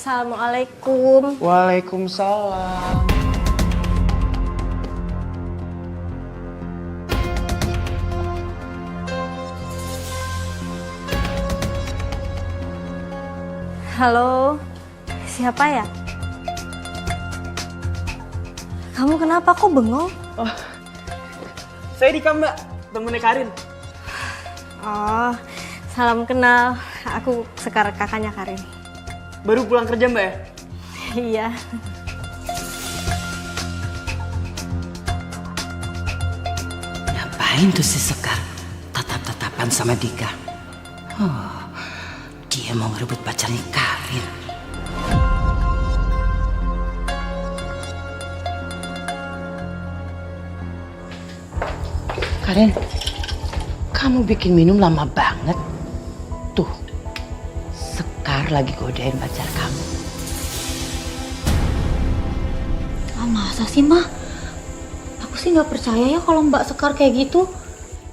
Assalamualaikum. Waalaikumsalam. Halo, siapa ya? Kamu kenapa kok bengong? Oh, saya Dika Mbak, temennya Karin. Oh, salam kenal. Aku Sekar, kakaknya Karin. Baru pulang kerja Mbak ya? Iya. Ngapain tuh si Sekar tatap-tatapan sama Dika? Oh, dia mau ngerebut pacarnya Karin. Karin, kamu bikin minum lama banget. Tuh, Sekar lagi godain pacar kamu. Ah, masa sih, Mah? Aku sih nggak percaya ya kalau Mbak Sekar kayak gitu.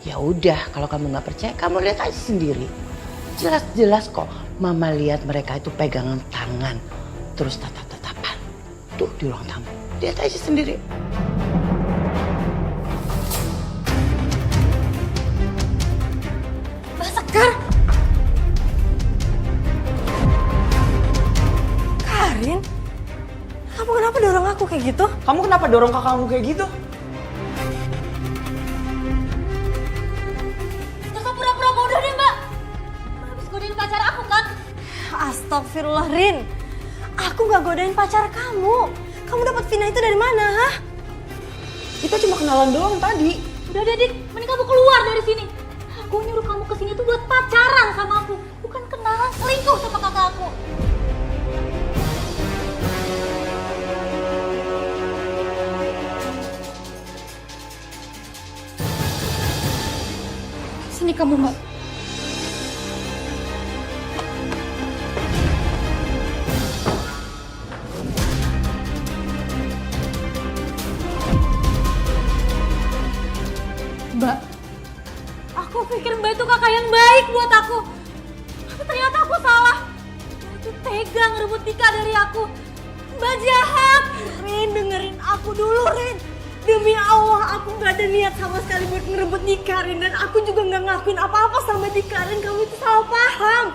Ya udah, kalau kamu nggak percaya, kamu lihat aja sendiri. Jelas-jelas kok, Mama lihat mereka itu pegangan tangan, terus tatap-tatapan. Tuh di ruang tamu, lihat aja sendiri. Mbak Sekar? Karin? Kamu kenapa dorong aku kayak gitu? Kamu kenapa dorong kakakmu kayak gitu? Kakak pura-pura bodoh deh, Mbak. Habis godain pacar aku kan? Astagfirullah, Rin. Aku gak godain pacar kamu. Kamu dapat Vina itu dari mana, hah? Kita cuma kenalan doang tadi. Udah deh, Dik. Mending kamu keluar dari sini. Aku nyuruh kamu kesini tuh buat pacaran sama aku. Bukan kenalan selingkuh sama kakak aku. Sini kamu, Mbak. Mbak, aku pikir Mbak itu kakak yang baik buat aku. Tapi ternyata aku salah. Mbak itu tega ngerebut Dika dari aku. Mbak jahat. Rin, dengerin aku dulu, Rin. Demi Allah, aku gak ada niat sama sekali buat ngerebut Dika, Rin. Dan aku juga gak ngakuin apa-apa sama Dika, Rin. Kamu itu salah paham.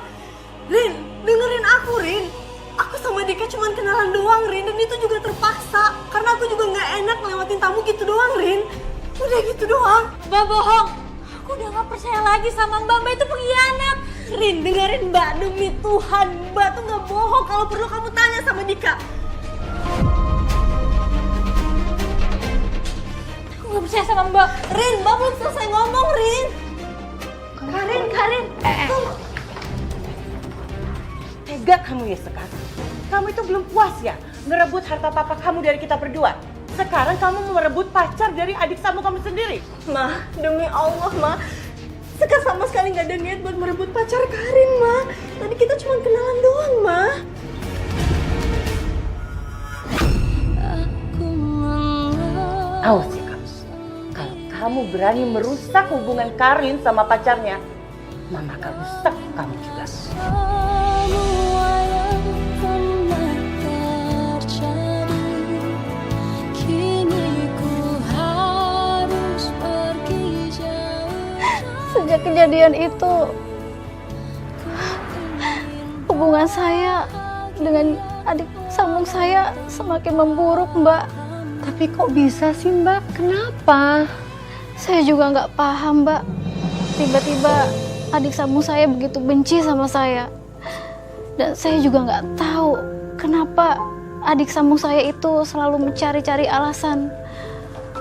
Rin, dengerin aku, Rin. Aku sama Dika cuma kenalan doang, Rin. Dan itu juga terpaksa. Karena aku juga gak enak ngelewatin tamu gitu doang, Rin. Udah gitu doang. Mbak bohong. Aku udah gak percaya lagi sama Mbak. Mbak itu pengkhianat. Rin, dengerin Mbak. Demi Tuhan, Mbak tuh gak bohong. Kalau perlu kamu tanya sama Dika. Aku gak percaya sama Mbak. Rin, Mbak belum selesai ngomong, Rin. Karin. Tega kamu ya Sekar. Kamu itu belum puas ya ngerebut harta papa kamu dari kita berdua. Sekarang kamu mau merebut pacar dari adik kamu sendiri. Ma, demi Allah, Ma. Sekar sama sekali gak ada niat buat merebut pacar Karin, Ma. Tadi kita cuma kenalan doang, Ma. Awas ya kamu. Kalau kamu berani merusak hubungan Karin sama pacarnya, Mama akan rusak kamu juga. Sejak kejadian itu, hubungan saya dengan adik sambung saya semakin memburuk, Mbak. Tapi kok bisa sih Mbak? Kenapa? Saya juga nggak paham, Mbak. Tiba-tiba adik sambung saya begitu benci sama saya. Dan saya juga nggak tahu kenapa adik sambung saya itu selalu mencari-cari alasan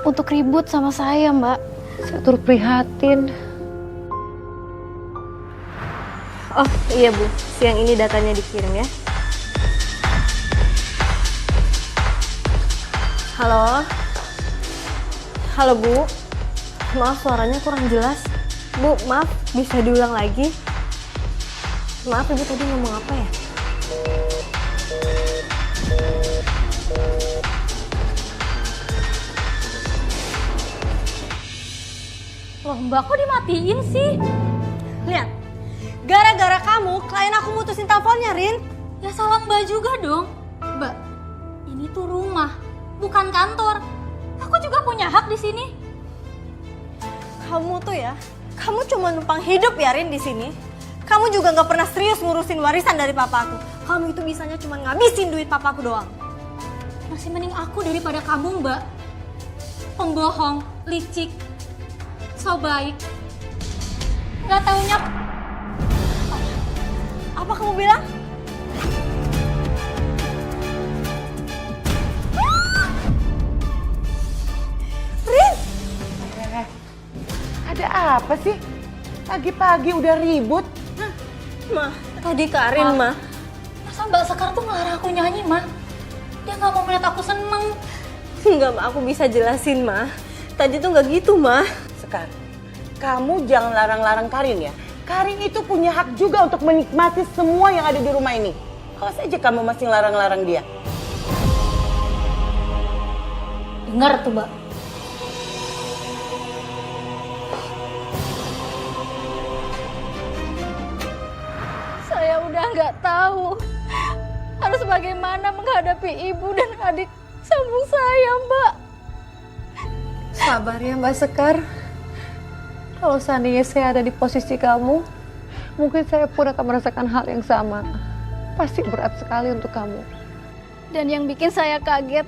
untuk ribut sama saya, Mbak. Saya turut prihatin. Oh iya Bu, siang ini datanya dikirim ya. Halo? Halo Bu, maaf suaranya kurang jelas. Bu, maaf bisa diulang lagi? Maaf Ibu tadi ngomong apa ya? Loh, Mbak kok dimatiin sih? Lihat, gara-gara kamu klien aku mutusin teleponnya, Rin. Ya salah Mbak juga dong. Mbak, ini tuh rumah, bukan kantor. Aku juga punya hak di sini. Kamu tuh ya, kamu cuma numpang hidup ya Rin di sini. Kamu juga nggak pernah serius ngurusin warisan dari papaku. Kamu itu bisanya cuma ngabisin duit papaku doang. Masih mending aku daripada kamu, Mbak. Pembohong, licik, so baik. Gak taunya. Apa kamu bilang? Rin! Ada apa sih? Pagi-pagi udah ribut. Ma, tadi Karin, Ma. Masa Mbak Sekar tuh ngelarang aku nyanyi, Ma? Dia gak mau melihat aku seneng. Enggak, Ma, aku bisa jelasin, Ma. Tadi tuh nggak gitu, Ma. Sekar, kamu jangan larang-larang Karin ya. Karin itu punya hak juga untuk menikmati semua yang ada di rumah ini. Kalau saja kamu masih larang-larang dia. Dengar tuh, Mbak. Saya udah nggak tahu harus bagaimana menghadapi ibu dan adik sambung saya, Mbak. Sabar ya Mbak Sekar. Kalau seandainya saya ada di posisi kamu, mungkin saya pun akan merasakan hal yang sama. Pasti berat sekali untuk kamu. Dan yang bikin saya kaget,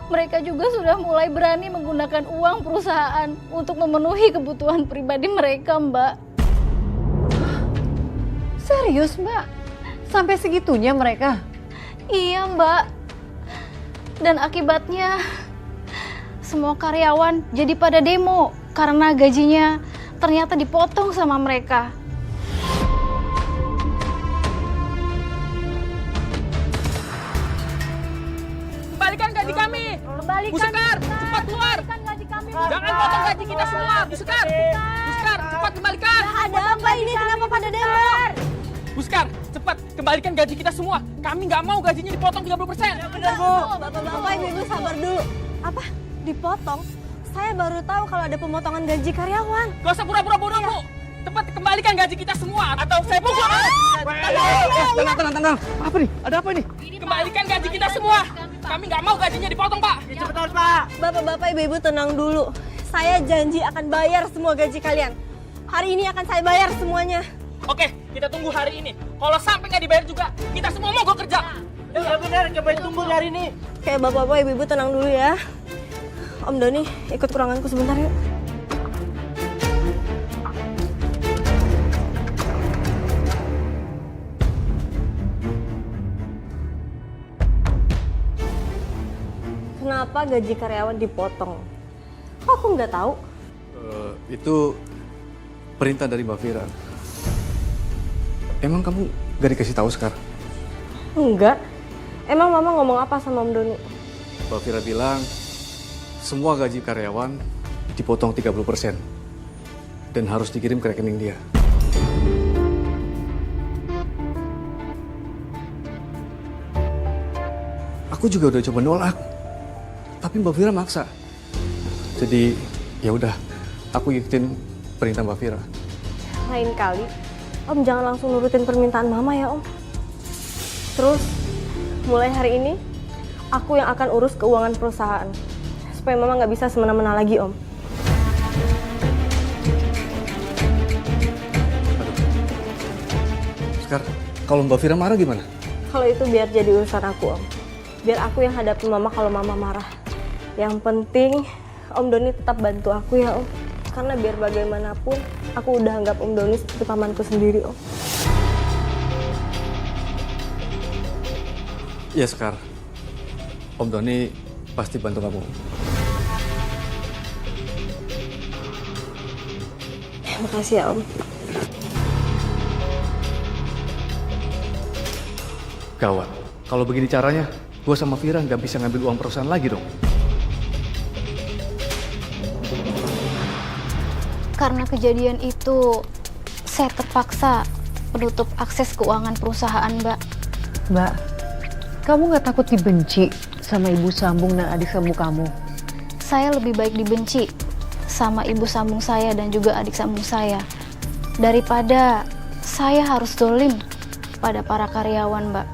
mereka juga sudah mulai berani menggunakan uang perusahaan untuk memenuhi kebutuhan pribadi mereka, Mbak. Serius Mbak? Sampai segitunya mereka? Iya, Mbak. Dan akibatnya semua karyawan jadi pada demo karena gajinya ternyata dipotong sama mereka. Kembalikan gaji kami. Bu Sekar, cepat keluar. Jangan potong gaji kita semua, Bu Sekar. Bu Sekar, cepat kembalikan. Ada apa ini? Kenapa pada demo? Bu Sekar, cepat kembalikan gaji kita semua. Kami nggak mau gajinya dipotong 30%. Benar, Bu. Bapak-bapak, ibu sabar dulu. Apa? Dipotong? Saya baru tahu kalau ada pemotongan gaji karyawan. Gak usah pura-pura bodoh, Bu. Cepat kembalikan gaji kita semua atau saya pukul. Tenang. Apa nih? Ada apa ini? Kembalikan gaji kita semua. Kami nggak mau gajinya dipotong, Pak. Cepetan, Pak. Bapak-bapak, ibu-ibu tenang dulu. Saya janji akan bayar semua gaji kalian. Hari ini akan saya bayar semuanya. Oke, kita tunggu hari ini. Kalau sampai nggak dibayar juga, kita semua mau kerja. Ya benar, coba tunggu hari ini. Oke, bapak-bapak, ibu-ibu tenang dulu ya. Om Doni, ikut ke ruanganku sebentar yuk. Kenapa gaji karyawan dipotong? Kok aku nggak tahu? Itu perintah dari Mbak Fira. Emang kamu gak dikasih tahu sekarang? Enggak. Emang mama ngomong apa sama Om Doni? Mbak Fira bilang semua gaji karyawan dipotong 30% dan harus dikirim ke rekening dia. Aku juga udah coba nolak, tapi Mbak Fira maksa. Jadi ya udah, aku ikutin perintah Mbak Fira. Lain kali, Om jangan langsung nurutin permintaan mama ya Om. Terus, mulai hari ini, aku yang akan urus keuangan perusahaan. Supaya mama nggak bisa semena-mena lagi Om. Sekarang, kalau Mbak Fira marah gimana? Kalau itu biar jadi urusan aku Om. Biar aku yang hadapin mama kalau mama marah. Yang penting, Om Doni tetap bantu aku ya Om. Karena biar bagaimanapun, aku udah anggap Om Doni seperti pamanku sendiri Om. Ya Sekar, Om Doni pasti bantu kamu. Makasih ya Om. Gawat, kalau begini caranya, gue sama Fira nggak bisa ngambil uang perusahaan lagi dong. Karena kejadian itu, saya terpaksa menutup akses keuangan perusahaan, Mbak. Mbak, kamu nggak takut dibenci sama ibu sambung dan adik sambung kamu? Saya lebih baik dibenci sama ibu sambung saya dan juga adik sambung saya daripada saya harus dolim pada para karyawan, Mbak.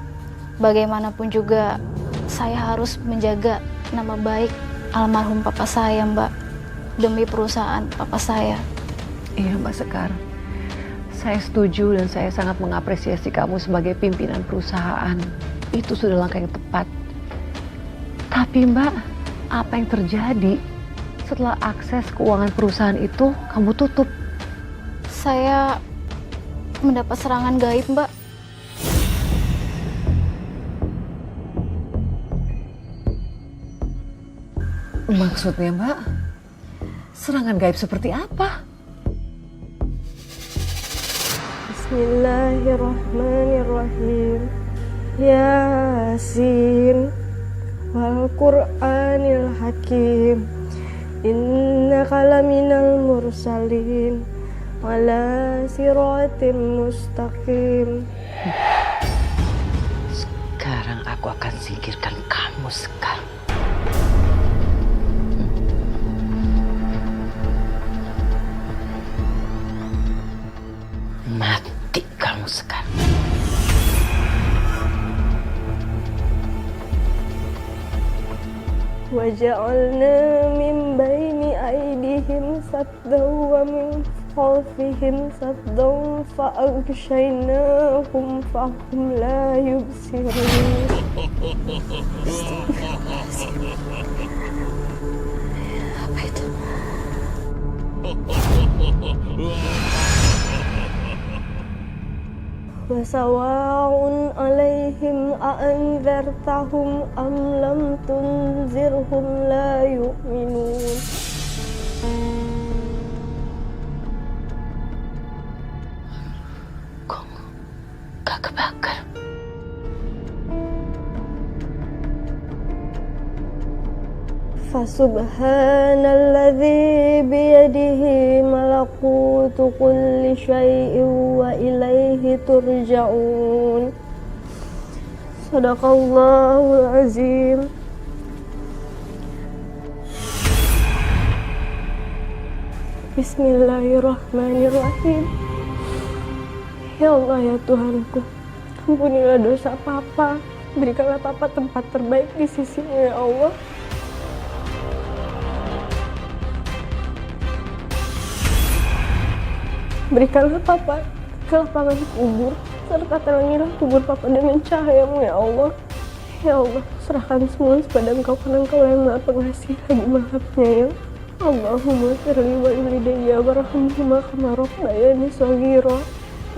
bagaimanapun juga saya harus menjaga nama baik almarhum papa saya, Mbak, demi perusahaan papa saya. Iya Mbak Sekar, saya setuju dan saya sangat mengapresiasi kamu sebagai pimpinan perusahaan. Itu sudah langkah yang tepat. Tapi Mbak, apa yang terjadi setelah akses keuangan perusahaan itu kamu tutup? Saya mendapat serangan gaib, Mbak. Maksudnya Mbak, serangan gaib seperti apa? Bismillahirrahmanirrahim. Yasin wal Qur'anil Hakim. Innaka laminal mursalin ala siratim mustaqim. Sekarang aku akan singkirkan kamu sekarang. Mati kamu sekarang. وجعلنا من بين أيديهم سدا ومن خلفهم سدا فأغشيناهم فهم لا يبصرون. Apa itu? وسواء عليهم أأنذرتهم أم لم تنذرهم لا يؤمنون. Kok gak kebakar? Fasubhanalladzi biyadihi malakutu kulli syai'in wa ilaihi turja'un. Sadaqallahul azim. Bismillahirrahmanirrahim. Ya Allah ya Tuhanku, ampunilah dosa Papa. Berikanlah Papa tempat terbaik di sisi-Mu ya Allah. Berikanlah Papa ke lapangan kubur, serta terangilah kubur Papa dengan cahaya-Mu ya Allah. Ya Allah, serahkan semua kepada Engkau karena Engkau yang Maha Pengasih lagi Maha Penyayang. Allahumma firli wa walidayya warhamhuma kama rabbayani shaghira.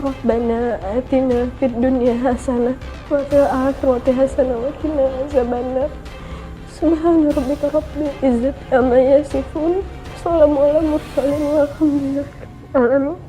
Rabbana atina fid dunya hasanah wa fil akhirati hasanah wa qina azabannar. Subhana rabbika rabbil izzati amma yasifun. Wassalamu ala mursalin walhamdulillah. Alamin.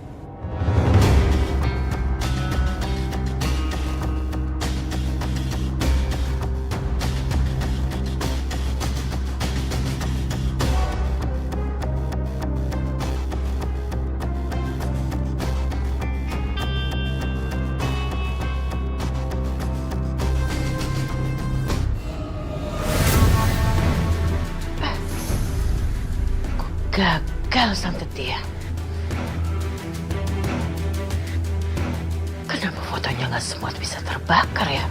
Gagal santet dia. Kenapa fotonya nggak semua bisa terbakar ya?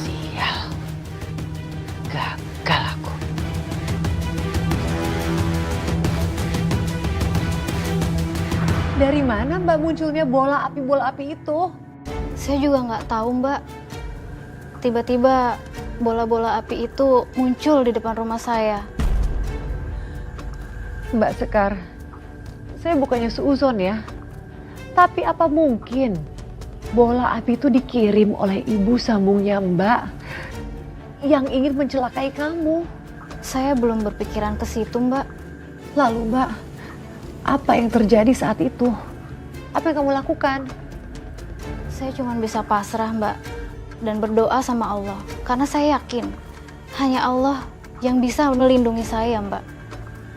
Sial. Gagal aku. Dari mana Mbak munculnya bola api itu? Saya juga nggak tahu, Mbak. Tiba-tiba bola-bola api itu muncul di depan rumah saya. Mbak Sekar, saya bukannya seuzon ya. Tapi apa mungkin bola api itu dikirim oleh ibu sambungnya Mbak yang ingin mencelakai kamu? Saya belum berpikiran ke situ, Mbak. Lalu Mbak, apa yang terjadi saat itu? Apa yang kamu lakukan? Saya cuma bisa pasrah, Mbak, dan berdoa sama Allah. Karena saya yakin hanya Allah yang bisa melindungi saya, Mbak.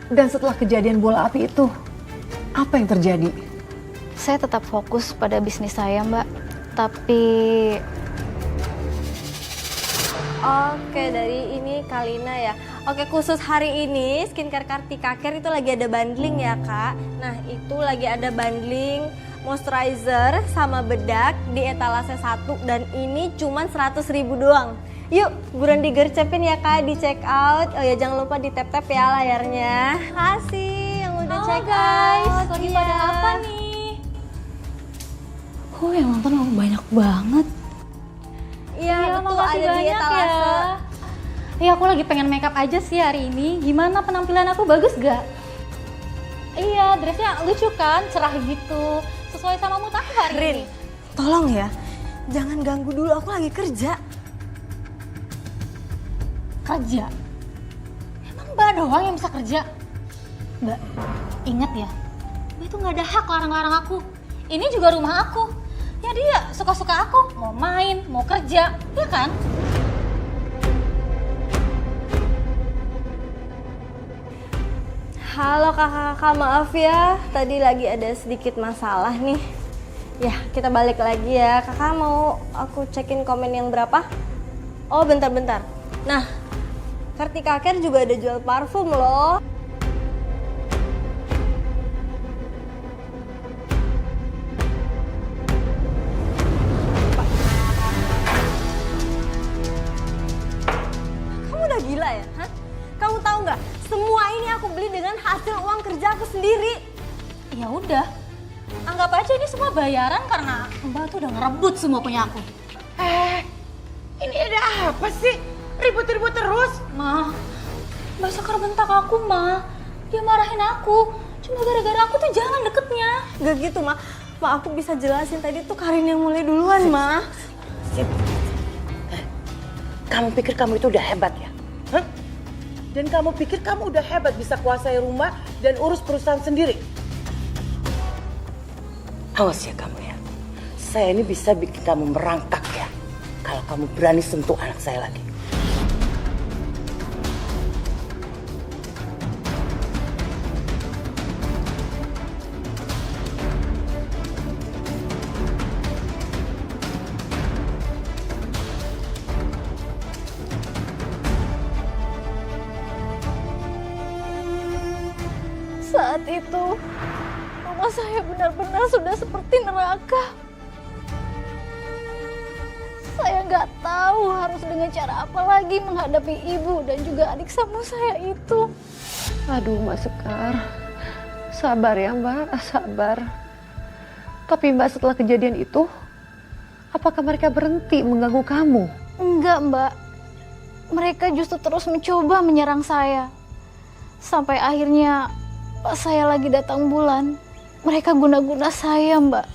Dan setelah kejadian bola api itu, apa yang terjadi? Saya tetap fokus pada bisnis saya, Mbak. Tapi Oke, dari ini Kalina ya. Oke, khusus hari ini skincare Kartika Care itu lagi ada bundling ya kak. Nah itu lagi ada bundling moisturizer sama bedak di etalase 1 dan ini cuman 100.000 doang. Yuk buruan digercepin ya kak, di check out. Oh ya jangan lupa di tap-tap ya layarnya. Makasih yang udah check out. Lagi Iya. pada apa nih? Oh yang nonton banyak banget. Iya betul, makasih ada di banyak etalase. ya. Iya aku lagi pengen makeup aja sih hari ini. Gimana penampilan aku, bagus gak? Iya dressnya lucu kan, cerah gitu. Sesuai sama mood aku hari Rin, ini. tolong ya, jangan ganggu dulu, aku lagi kerja. Kerja? Emang Mbak doang yang bisa kerja? Mbak, ingat ya, Mbak itu gak ada hak larang-larang aku. Ini juga rumah aku. Ya dia suka-suka aku, mau main, mau kerja, ya kan? Halo kakak-kakak, maaf ya, tadi lagi ada sedikit masalah nih. Ya, kita balik lagi ya. Kakak mau aku cekin komen yang berapa? Oh, bentar-bentar. Nah, Kartika Care juga ada jual parfum loh. Kamu udah gila ya? Hah? Kamu tahu nggak? Semua ini aku beli dengan hasil uang kerja aku sendiri. Ya udah, anggap aja ini semua bayaran karena Mbak tuh udah ngerebut semua punya aku. Ini ada apa sih? Ribut-ribut terus. Ma, Mbak Sekar bentak aku, Ma. Dia marahin aku. Cuma gara-gara aku tuh jangan deketnya. Gak gitu, Ma. Ma, aku bisa jelasin tadi tuh Karin yang mulai duluan, Ma. Sip. Kamu pikir kamu itu udah hebat ya? Hah? Dan kamu pikir kamu udah hebat bisa kuasai rumah dan urus perusahaan sendiri? Awas ya kamu ya. Saya ini bisa bikin kamu merangkak ya. Kalau kamu berani sentuh anak saya lagi. Saat itu, rumah saya benar-benar sudah seperti neraka. Saya nggak tahu harus dengan cara apa lagi menghadapi ibu dan juga adik samu saya itu. Aduh Mbak Sekar, sabar ya Mbak, sabar. Tapi Mbak setelah kejadian itu, apakah mereka berhenti mengganggu kamu? Enggak, Mbak. Mereka justru terus mencoba menyerang saya. Sampai akhirnya pas saya lagi datang bulan, mereka guna-guna saya, Mbak.